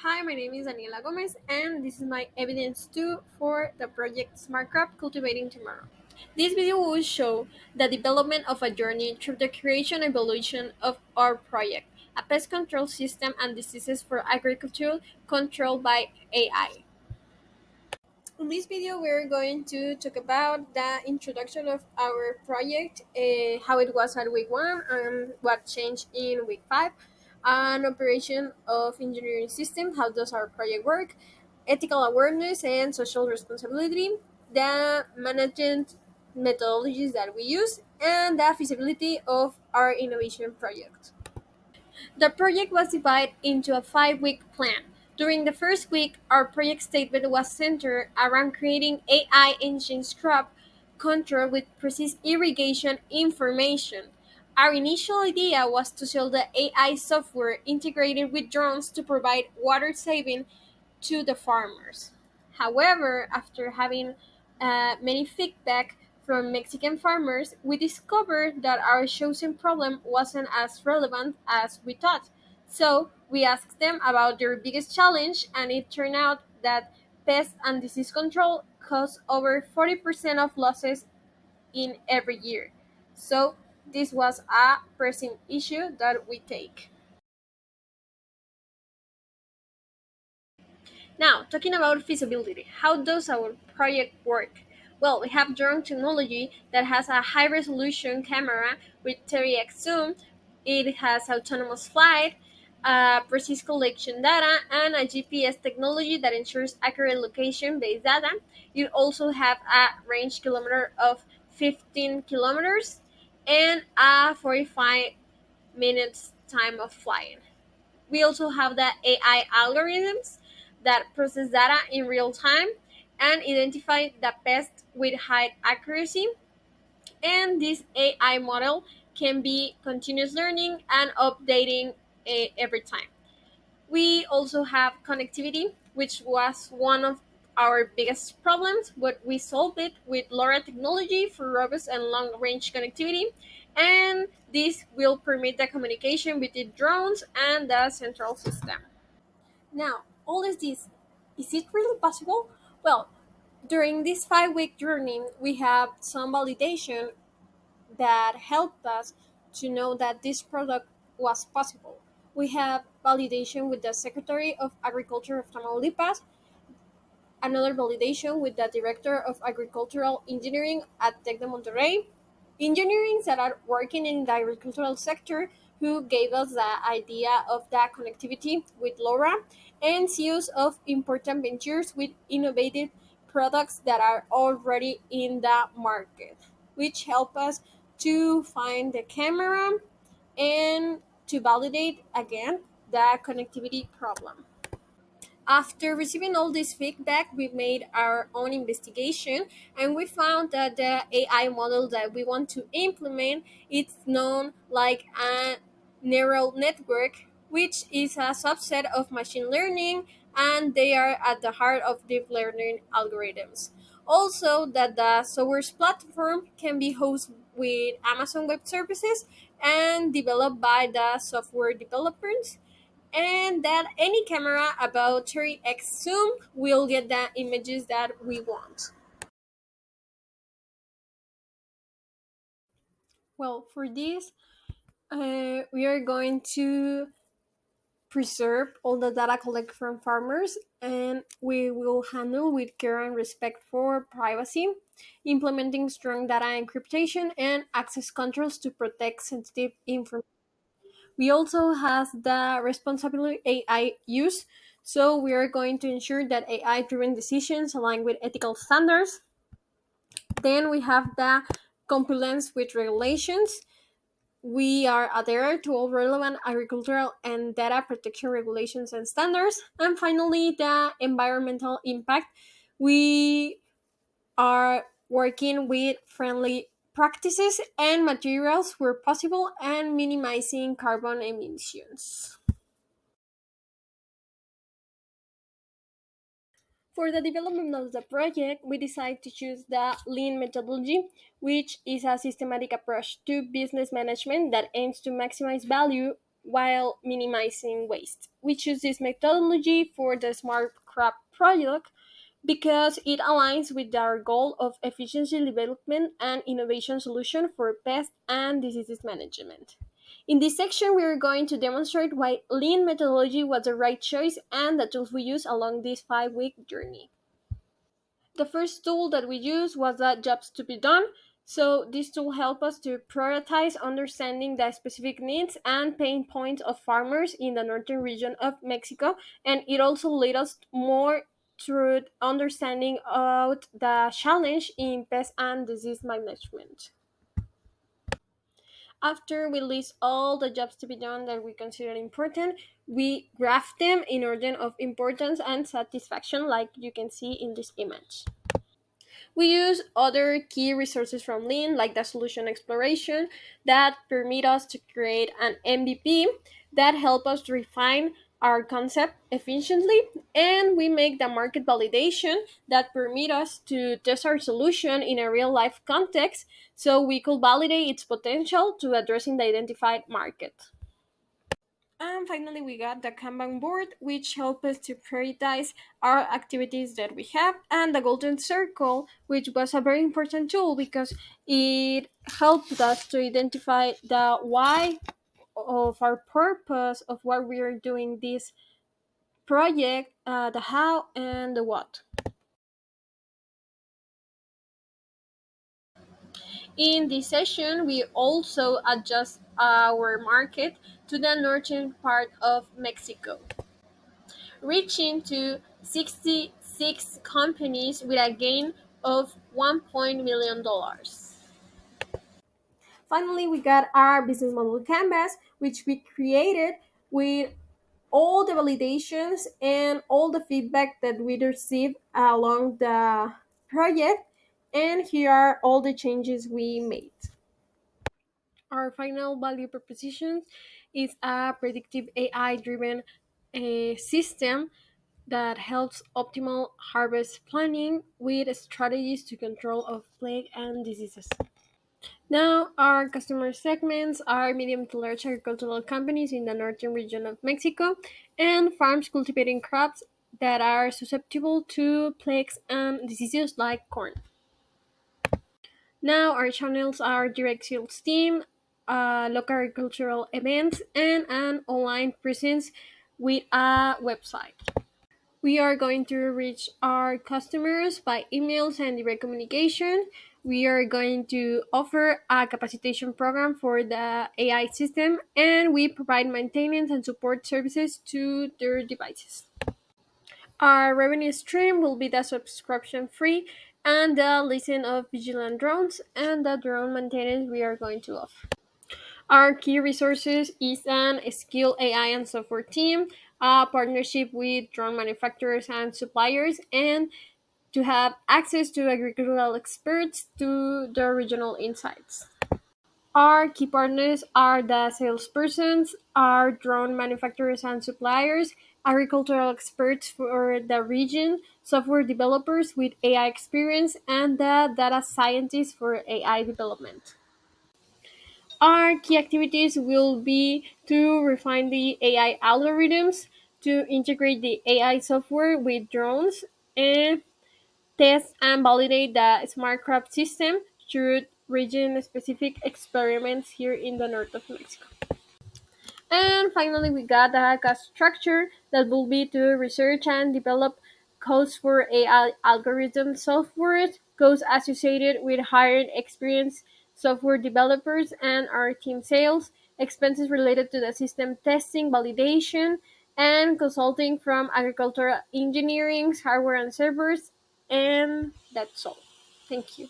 Hi, my name is Daniela Gomez, and this is my evidence 2 for the project Smart Crop Cultivating Tomorrow. This video will show the development of a journey through the creation and evolution of our project, a pest control system and diseases for agriculture controlled by AI. In this video, we're going to talk about the introduction of our project, how it was at week 1, and what changed in week 5, an operation of engineering system, how does our project work, ethical awareness and social responsibility, the management methodologies that we use, and the feasibility of our innovation project. The project was divided into a 5-week plan. During the first week, our project statement was centered around creating AI engines crop control with precise irrigation information. Our initial idea was to sell the AI software integrated with drones to provide water saving to the farmers. However, after having many feedback from Mexican farmers, we discovered that our chosen problem wasn't as relevant as we thought. So we asked them about their biggest challenge, and it turned out that pest and disease control caused over 40% of losses in every year. So this was a pressing issue that we take. Now, talking about feasibility, how does our project work? Well, we have drone technology that has a high resolution camera with 30x zoom. It has autonomous flight, precise collection data, and a GPS technology that ensures accurate location based data. It also have a range kilometer of 15 kilometers and a 45 minutes time of flying. We also have the AI algorithms that process data in real time and identify the pest with high accuracy. And this AI model can be continuous learning and updating every time. We also have connectivity, which was one of our biggest problems, but we solved it with LoRa technology for robust and long range connectivity. And this will permit the communication between drones and the central system. Now, all is it really possible? Well, during this 5-week journey, we have some validation that helped us to know that this product was possible. We have validation with the Secretary of Agriculture of Tamaulipas, another validation with the Director of Agricultural Engineering at Tec de Monterrey, engineering that are working in the agricultural sector who gave us the idea of the connectivity with LoRa, and CEOs of important ventures with innovative products that are already in the market, which help us to find the camera and to validate again the connectivity problem. After receiving all this feedback, we made our own investigation, and we found that the AI model that we want to implement is known like a neural network, which is a subset of machine learning, and they are at the heart of deep learning algorithms. Also, that the software's platform can be hosted with Amazon Web Services and developed by the software developers, and that any camera about 30x zoom will get the images that we want. Well, for this, we are going to preserve all the data collected from farmers, and we will handle with care and respect for privacy, implementing strong data encryption and access controls to protect sensitive information. We also have the responsibility AI use. So we are going to ensure that AI driven decisions align with ethical standards. Then we have the compliance with regulations. We are adhere to all relevant agricultural and data protection regulations and standards. And finally, the environmental impact. We are working with friendly practices and materials where possible and minimizing carbon emissions. For the development of the project, we decided to choose the Lean methodology, which is a systematic approach to business management that aims to maximize value while minimizing waste. We choose this methodology for the Smart Crop project because it aligns with our goal of efficiency development and innovation solution for pest and diseases management. In this section, we are going to demonstrate why lean methodology was the right choice and the tools we use along this 5-week journey. The first tool that we used was the jobs to be done. So this tool helped us to prioritize understanding the specific needs and pain points of farmers in the northern region of Mexico, and it also led us more through understanding out the challenge in pest and disease management. After we list all the jobs to be done that we consider important, we graph them in order of importance and satisfaction, like you can see in this image. We use other key resources from Lean, like the solution exploration, that permit us to create an MVP that help us refine our concept efficiently, and we make the market validation that permit us to test our solution in a real life context so we could validate its potential to addressing the identified market. And finally, we got the Kanban board, which helps us to prioritize our activities that we have, and the Golden Circle, which was a very important tool because it helped us to identify the why of our purpose of what we are doing this project, the how, and the what. In this session, we also adjust our market to the northern part of Mexico, reaching to 66 companies with a gain of $1 million. Finally, we got our business model canvas, which we created with all the validations and all the feedback that we received along the project. And here are all the changes we made. Our final value proposition is a predictive AI driven system that helps optimal harvest planning with strategies to control of plague and diseases. Now, our customer segments are medium to large agricultural companies in the northern region of Mexico and farms cultivating crops that are susceptible to plagues and diseases like corn. Now, our channels are direct sales team, local agricultural events, and an online presence with a website. We are going to reach our customers by emails and direct communication. We are going to offer a capacitation program for the AI system, and we provide maintenance and support services to their devices. Our revenue stream will be the subscription free and the leasing of vigilant drones and the drone maintenance we are going to offer. Our key resources is an skilled AI and software team, a partnership with drone manufacturers and suppliers, and to have access to agricultural experts to their regional insights. Our key partners are the salespersons, our drone manufacturers and suppliers, agricultural experts for the region, software developers with AI experience, and the data scientists for AI development. Our key activities will be to refine the AI algorithms, to integrate the AI software with drones, and test and validate the smart crop system through region specific experiments here in the north of Mexico. And finally, we got a cost structure that will be to research and develop codes for AI algorithm software, costs associated with hiring experienced software developers and our team sales, expenses related to the system testing, validation, and consulting from agricultural engineering, hardware and servers, and that's all. Thank you.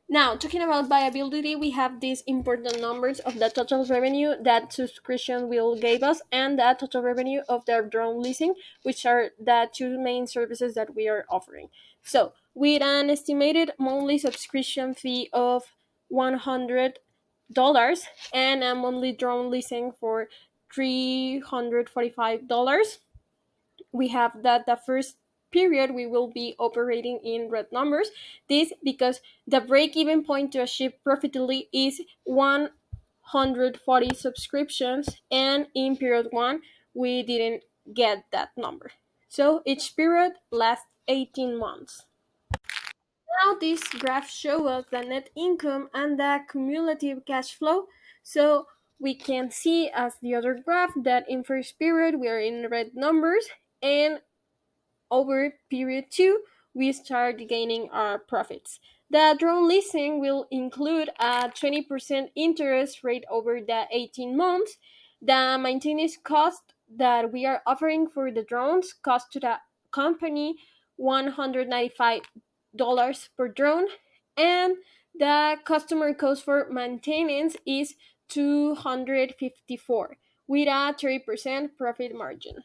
Now, talking about viability, we have these important numbers of the total revenue that subscription will give us and the total revenue of the drone leasing, which are the two main services that we are offering. So, with an estimated monthly subscription fee of $100 and a monthly drone leasing for $345, we have that the first period we will be operating in red numbers. This because the break-even point to achieve profitably is 140 subscriptions, and in period 1 we didn't get that number. So each period lasts 18 months. Now this graph shows us the net income and the cumulative cash flow. So we can see as the other graph that in first period we are in red numbers, and over period 2 we start gaining our profits. The drone leasing will include a 20% interest rate over the 18 months. The maintenance cost that we are offering for the drones cost to the company $195 per drone, and the customer cost for maintenance is $254 with a 30% profit margin.